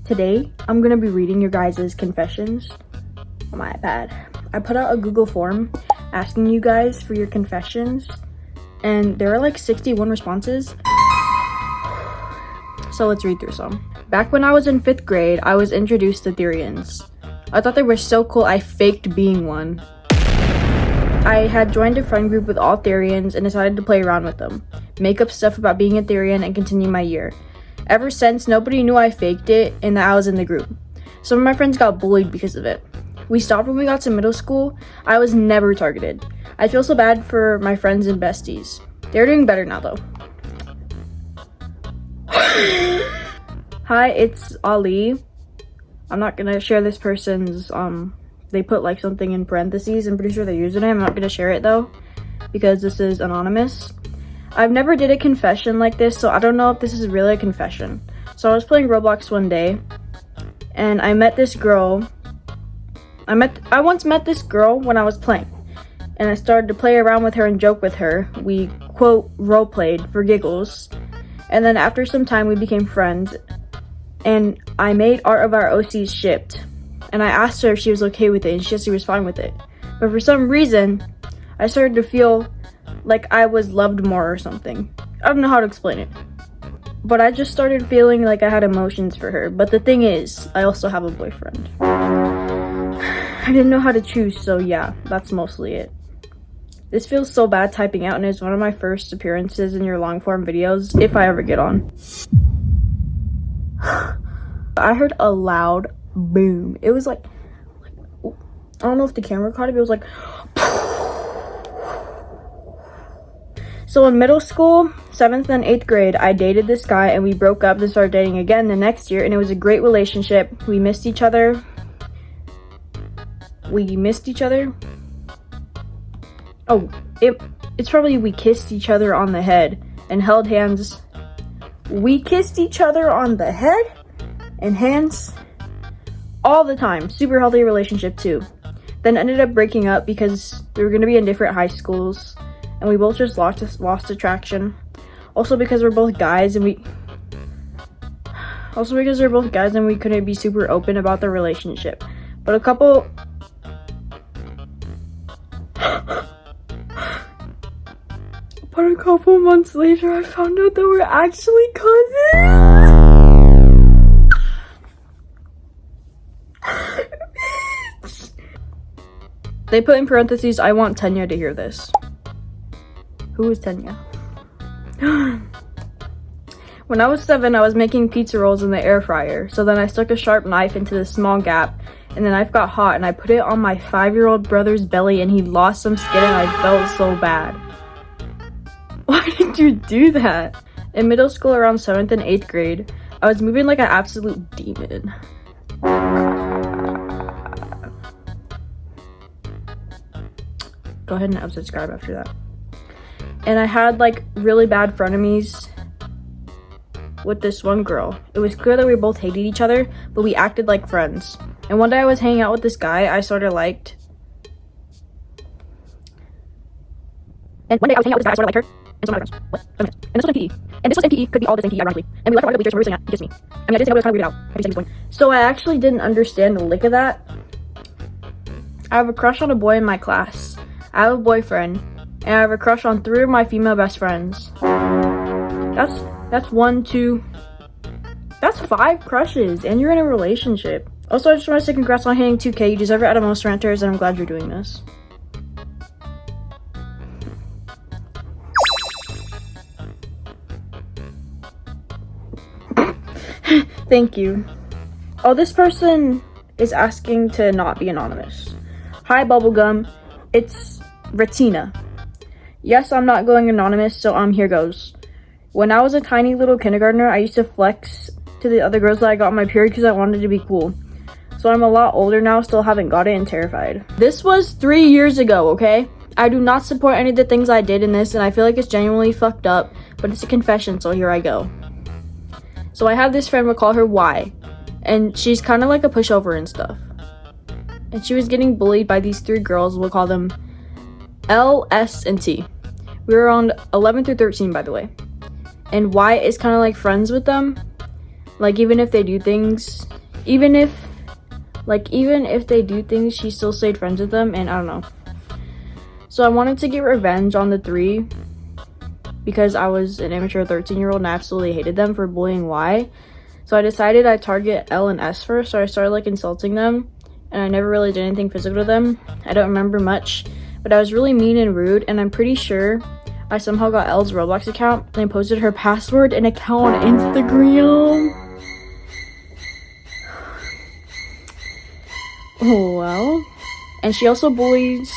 Today, I'm gonna be reading your guys' confessions on my iPad. I put out a Google form asking you guys for your confessions, and there are like 61 responses. So let's read through some. Back when I was in 5th grade, I was introduced to Therians. I thought they were so cool, I faked being one. I had joined a friend group with all Therians and decided to play around with them, make up stuff about being a Therian, and continue my year. Ever since, nobody knew I faked it and that I was in the group. Some of my friends got bullied because of it. We stopped when we got to middle school. I was never targeted. I feel so bad for my friends and besties. They're doing better now though. Hi, it's Ali. I'm not gonna share this person's, they put like something in parentheses. I'm pretty sure their username. I'm not gonna share it though, because this is anonymous. I've never did a confession like this, so I don't know if this is really a confession. So I was playing Roblox one day, and I met this girl. I once met this girl when I was playing, and I started to play around with her and joke with her. We, quote, role-played for giggles, and then after some time we became friends, and I made art of our OCs shipped, and I asked her if she was okay with it, and she said she was fine with it. But for some reason, I started to feel like I was loved more or something. I don't know how to explain it, but I just started feeling like I had emotions for her. But the thing is, I also have a boyfriend. I didn't know how to choose, so yeah, that's mostly it. This feels so bad typing out, and it's one of my first appearances in your long form videos, if I ever get on. I heard a loud boom. It was like I don't know if the camera caught it, but it was like. So in middle school, 7th and 8th grade, I dated this guy and we broke up and started dating again the next year, and it was a great relationship. We missed each other. Oh, it's probably we kissed each other on the head and held hands. We kissed each other on the head and hands all the time. Super healthy relationship too. Then ended up breaking up because we were gonna be in different high schools. And we both just lost attraction. Also because we're both guys and we couldn't be super open about the relationship. But a couple months later, I found out that we're actually cousins. They put in parentheses, I want Tanya to hear this. Who is Tanya? When I was 7, I was making pizza rolls in the air fryer. So then I stuck a sharp knife into the small gap, and the knife got hot, and I put it on my 5-year-old brother's belly, and he lost some skin, and I felt so bad. Why did you do that? In middle school, around 7th and 8th grade, I was moving like an absolute demon. Go ahead and unsubscribe after that. And I had like really bad frenemies with this one girl. It was clear that we both hated each other, but we acted like friends. And one day I was hanging out with this guy I sort of liked. And one day I was hanging out with this guy I sort of liked her. And some other friends. What? And this was in PE. And this was in PE, could be all this in PE, ironically. And we left our bleachers and we were sitting at, he kissed me. I mean, I did think I was kind of weirded out. Have you seen this point? So I actually didn't understand the lick of that. I have a crush on a boy in my class. I have a boyfriend. And I have a crush on 3 of my female best friends. That's 1, 2. That's 5 crushes, and you're in a relationship. Also, I just want to say congrats on hitting 2K. You deserve it out of most ranters, and I'm glad you're doing this. Thank you. Oh, this person is asking to not be anonymous. Hi, Bubblegum. It's Retina. Yes, I'm not going anonymous, so here goes. When I was a tiny little kindergartner, I used to flex to the other girls that I got on my period because I wanted to be cool. So I'm a lot older now, still haven't got it, and terrified. This was 3 years ago, okay? I do not support any of the things I did in this, and I feel like it's genuinely fucked up, but it's a confession, so here I go. So I have this friend, we'll call her Y, and she's kind of like a pushover and stuff. And she was getting bullied by these 3 girls, we'll call them L, S, and T. We were around 11 through 13, by the way. And Y is kind of like friends with them. Like, even if they do things, even if they do things, she still stayed friends with them, and I don't know. So I wanted to get revenge on the 3 because I was an immature 13-year-old and I absolutely hated them for bullying Y. So I decided I'd target L and S first, so I started like insulting them, and I never really did anything physical to them. I don't remember much, but I was really mean and rude, and I'm pretty sure I somehow got L's Roblox account and I posted her password and account on Instagram. Oh well. And she also bullied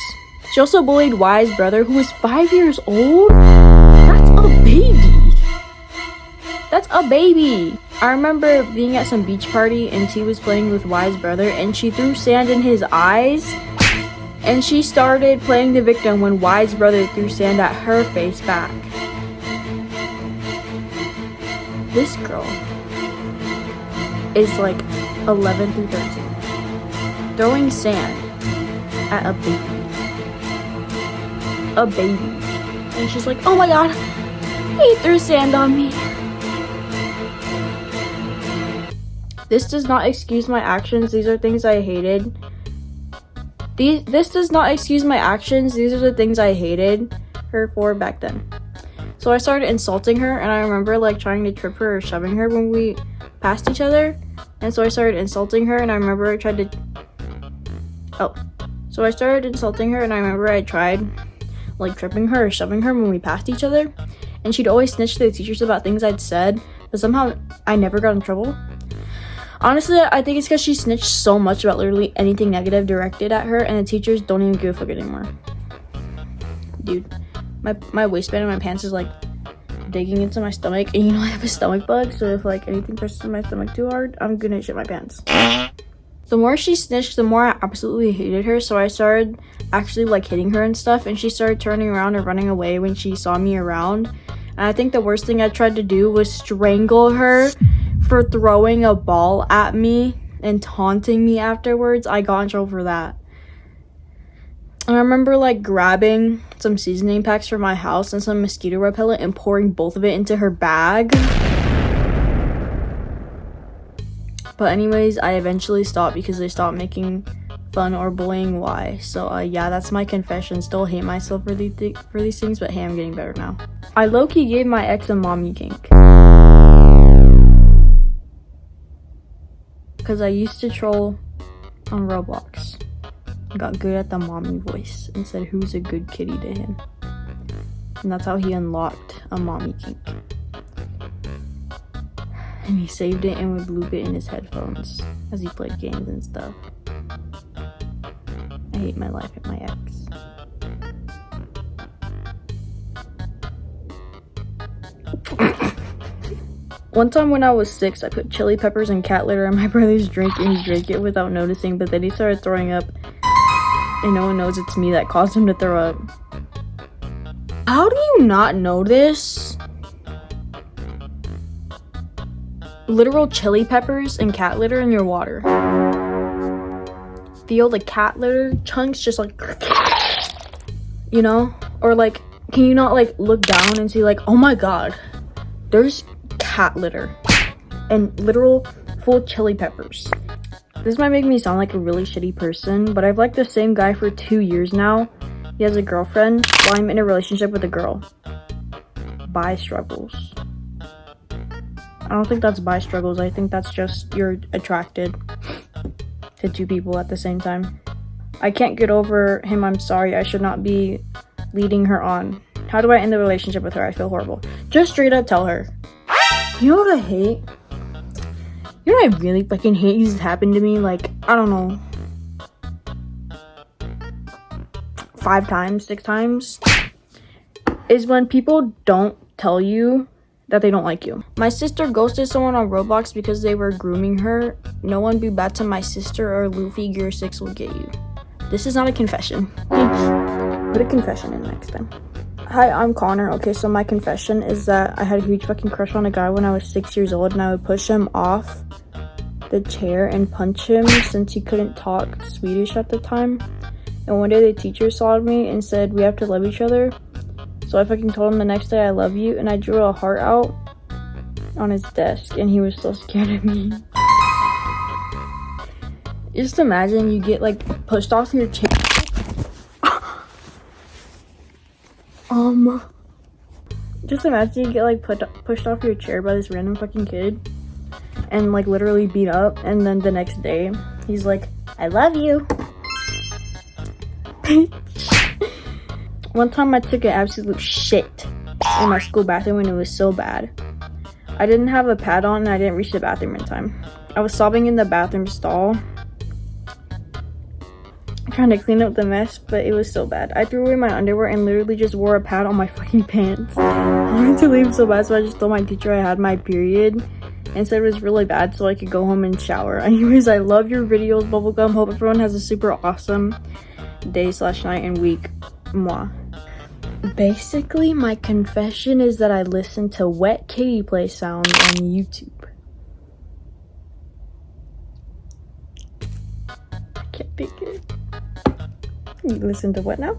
Y's brother, who was 5 years old. That's a baby. That's a baby. I remember being at some beach party and T was playing with Y's brother and she threw sand in his eyes. And she started playing the victim when Y's brother threw sand at her face back. This girl is like 11 through 13. Throwing sand at a baby. A baby. And she's like, oh my god, he threw sand on me. This does not excuse my actions. These are things I hated. This does not excuse my actions. These are the things I hated her for back then. So I started insulting her, and I remember like trying to trip her or shoving her when we passed each other. And so I started insulting her, and I remember I tried like tripping her or shoving her when we passed each other. And she'd always snitch to the teachers about things I'd said, but somehow I never got in trouble. Honestly, I think it's because she snitched so much about literally anything negative directed at her, and the teachers don't even give a fuck anymore. Dude, my waistband in my pants is like digging into my stomach, and you know I have a stomach bug, so if like anything presses my stomach too hard, I'm gonna shit my pants. The more she snitched, the more I absolutely hated her, so I started actually like hitting her and stuff, and she started turning around and running away when she saw me around. And I think the worst thing I tried to do was strangle her for throwing a ball at me and taunting me afterwards. I got in trouble for that. And I remember like grabbing some seasoning packs from my house and some mosquito repellent and pouring both of it into her bag. But anyways, I eventually stopped because they stopped making fun or bullying Y. So yeah, that's my confession. Still hate myself for these things, but hey, I'm getting better now. I low-key gave my ex a mommy kink. Because I used to troll on Roblox. Got good at the mommy voice and said who's a good kitty to him. And that's how he unlocked a mommy kink. And he saved it and would loop it in his headphones as he played games and stuff. I hate my life and my ex. One time when I was 6, I put chili peppers and cat litter in my brother's drink and he drank it without noticing, but then he started throwing up and no one knows it's me that caused him to throw up. How do you not know this? Literal chili peppers and cat litter in your water. Feel the cat litter chunks just like, you know? Or like, can you not like look down and see like, oh my god, there's cat litter and literal full chili peppers. This might make me sound like a really shitty person, but I've liked the same guy for 2 years now. He has a girlfriend while I'm in a relationship with a girl. Bi struggles. I don't think that's bi struggles. I think that's just you're attracted to 2 people at the same time. I can't get over him. I'm sorry. I should not be leading her on. How do I end the relationship with her? I feel horrible. Just straight up tell her. You know what I hate? You know what I really fucking hate? This has happened to me like, I don't know, 5 times, 6 times. Is when people don't tell you that they don't like you. My sister ghosted someone on Roblox because they were grooming her. No one be bad to my sister or Luffy Gear 6 will get you. This is not a confession. Put a confession in next time. Hi, I'm Connor. Okay, so my confession is that I had a huge fucking crush on a guy when I was 6 years old, and I would push him off the chair and punch him since he couldn't talk Swedish at the time. And one day the teacher saw me and said, we have to love each other. So I fucking told him the next day I love you, and I drew a heart out on his desk and he was so scared of me. Just imagine you get like pushed off your chair. Just imagine you get like pushed off your chair by this random fucking kid and like literally beat up, and then the next day he's like, I love you. One time I took an absolute shit in my school bathroom and it was so bad. I didn't have a pad on and I didn't reach the bathroom in time. I was sobbing in the bathroom stall trying to clean up the mess, but it was so bad. I threw away my underwear and literally just wore a pad on my fucking pants. I wanted to leave so bad, so I just told my teacher I had my period and said it was really bad so I could go home and shower. Anyways, I love your videos, Bubblegum. Hope everyone has a super awesome day/night and week. Mwah. Basically, my confession is that I listen to wet kitty play sounds on YouTube. I can't take it. You listen to what now?